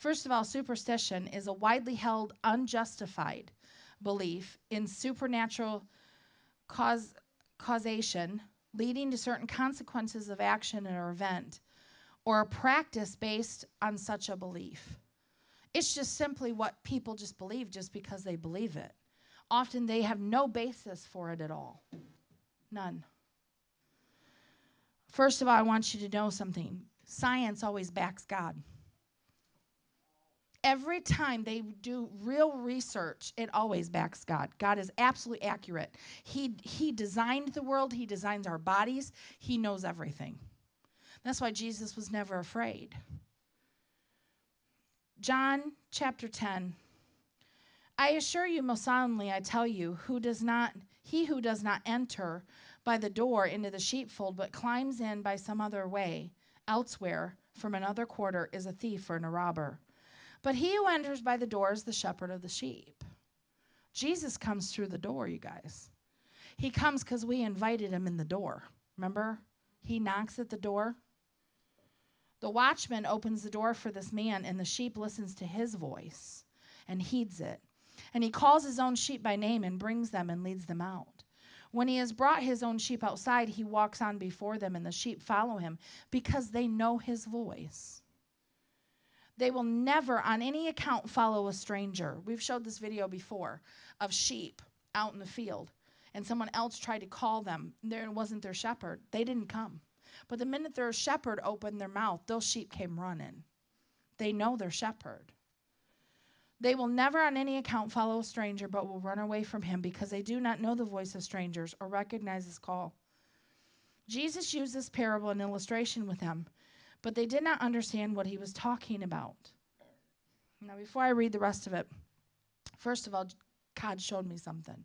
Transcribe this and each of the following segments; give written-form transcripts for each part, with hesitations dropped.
First of all, superstition is a widely held, unjustified belief in supernatural causation leading to certain consequences of action or event, or a practice based on such a belief. It's just simply what people just believe just because they believe it. Often they have no basis for it at all. None. First of all, I want you to know something. Science always backs God. Every time they do real research, it always backs God. God is absolutely accurate. He designed the world. He designs our bodies. He knows everything. That's why Jesus was never afraid. John chapter 10. I assure you most solemnly, I tell you, he who does not enter by the door into the sheepfold, but climbs in by some other way, elsewhere, from another quarter, is a thief and a robber. But he who enters by the door is the shepherd of the sheep. Jesus comes through the door, you guys. He comes because we invited him in the door. Remember? He knocks at the door. The watchman opens the door for this man, and the sheep listens to his voice and heeds it. And he calls his own sheep by name and brings them and leads them out. When he has brought his own sheep outside, he walks on before them, and the sheep follow him because they know his voice. They will never on any account follow a stranger. We've showed this video before of sheep out in the field, and someone else tried to call them. There wasn't their shepherd. They didn't come. But the minute their shepherd opened their mouth, those sheep came running. They know their shepherd. They will never on any account follow a stranger, but will run away from him because they do not know the voice of strangers or recognize his call. Jesus used this parable and illustration with them, but they did not understand what he was talking about. Now, before I read the rest of it, first of all, God showed me something.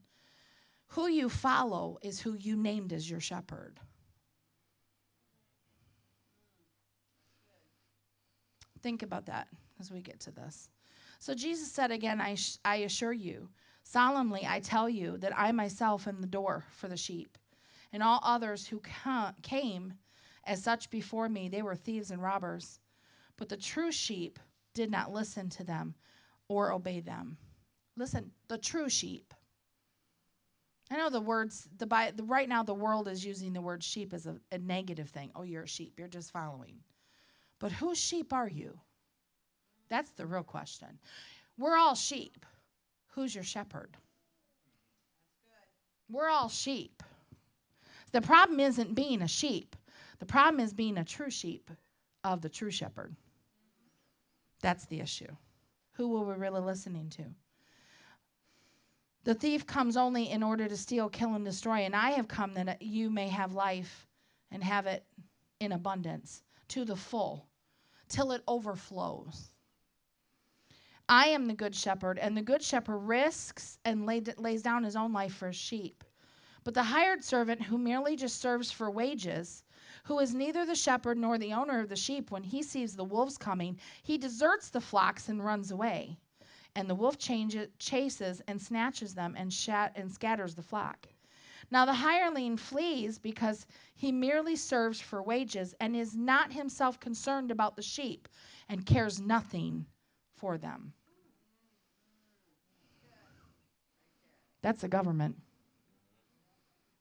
Who you follow is who you named as your shepherd. Think about that as we get to this. So Jesus said again, I assure you, solemnly I tell you that I myself am the door for the sheep. And all others who came as such before me, they were thieves and robbers. But the true sheep did not listen to them or obey them. Listen, the true sheep. I know the words, right now the world is using the word sheep as a negative thing. Oh, you're a sheep. You're just following. But whose sheep are you? That's the real question. We're all sheep. Who's your shepherd? That's good. We're all sheep. The problem isn't being a sheep. The problem is being a true sheep of the true shepherd. That's the issue. Who will we really listening to? The thief comes only in order to steal, kill, and destroy. And I have come that you may have life and have it in abundance to the full, till it overflows. I am the good shepherd, and the good shepherd risks and lays down his own life for his sheep. But the hired servant who merely just serves for wages, who is neither the shepherd nor the owner of the sheep, when he sees the wolves coming, he deserts the flocks and runs away. And the wolf chases and snatches them and scatters the flock. Now the hireling flees because he merely serves for wages and is not himself concerned about the sheep and cares nothing for them. That's the government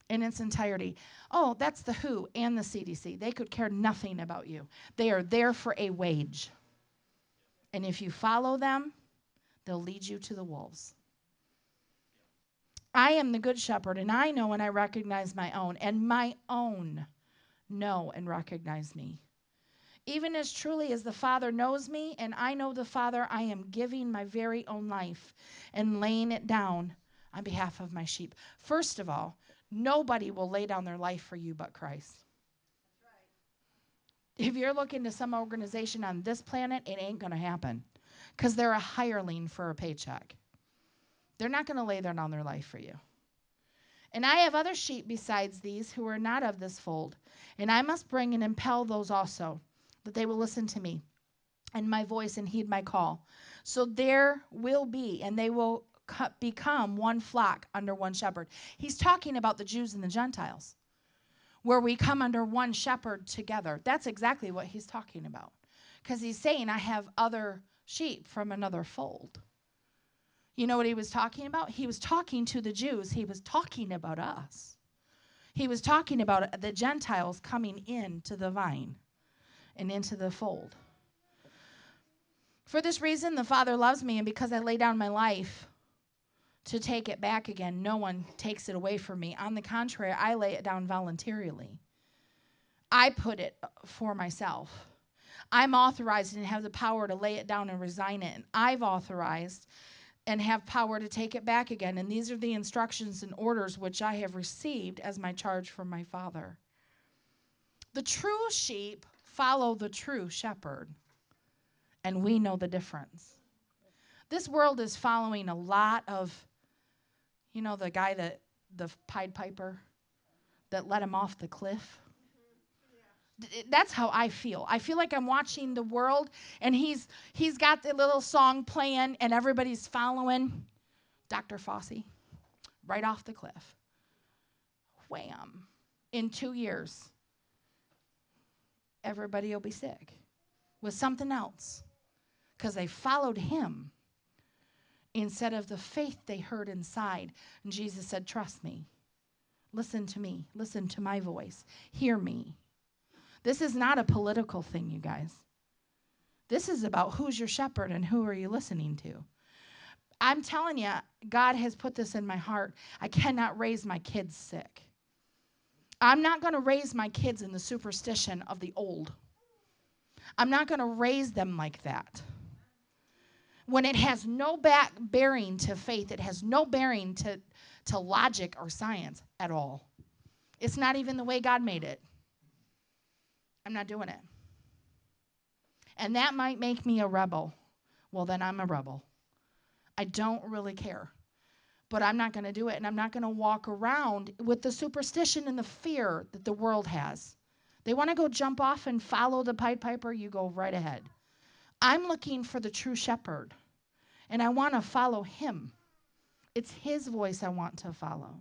in its entirety. Oh, that's the WHO and the CDC. They could care nothing about you. They are there for a wage. And if you follow them, they'll lead you to the wolves. I am the good shepherd, and I know and I recognize my own, and my own know and recognize me. Even as truly as the Father knows me, and I know the Father, I am giving my very own life and laying it down on behalf of my sheep. First of all, nobody will lay down their life for you but Christ. That's right. If you're looking to some organization on this planet, it ain't going to happen because they're a hireling for a paycheck. They're not going to lay down their life for you. And I have other sheep besides these who are not of this fold, and I must bring and impel those also, that they will listen to me and my voice and heed my call. So there will be, and they will become one flock under one shepherd. He's talking about the Jews and the Gentiles, where we come under one shepherd together. That's exactly what he's talking about. Because he's saying, I have other sheep from another fold. You know what he was talking about? He was talking to the Jews. He was talking about us. He was talking about the Gentiles coming into the vine and into the fold. For this reason, the Father loves me, and because I lay down my life to take it back again, no one takes it away from me. On the contrary, I lay it down voluntarily. I put it for myself. I'm authorized and have the power to lay it down and resign it. And I've authorized and have power to take it back again. And these are the instructions and orders which I have received as my charge from my Father. The true sheep follow the true shepherd. And we know the difference. This world is following a lot of, the guy the Pied Piper that let him off the cliff. That's how I feel. I feel like I'm watching the world, and he's got the little song playing, and everybody's following Dr. Fossey right off the cliff. Wham. In 2 years, everybody will be sick with something else because they followed him instead of the faith they heard inside. And Jesus said, trust me. Listen to me. Listen to my voice. Hear me. This is not a political thing, you guys. This is about who's your shepherd and who are you listening to. I'm telling you, God has put this in my heart. I cannot raise my kids sick. I'm not going to raise my kids in the superstition of the old. I'm not going to raise them like that. When it has no bearing to faith, it has no bearing to logic or science at all. It's not even the way God made it. I'm not doing it. And that might make me a rebel. Well, then I'm a rebel. I don't really care. But I'm not going to do it. And I'm not going to walk around with the superstition and the fear that the world has. They want to go jump off and follow the Pied Piper. You go right ahead. I'm looking for the true shepherd. And I want to follow him. It's his voice I want to follow.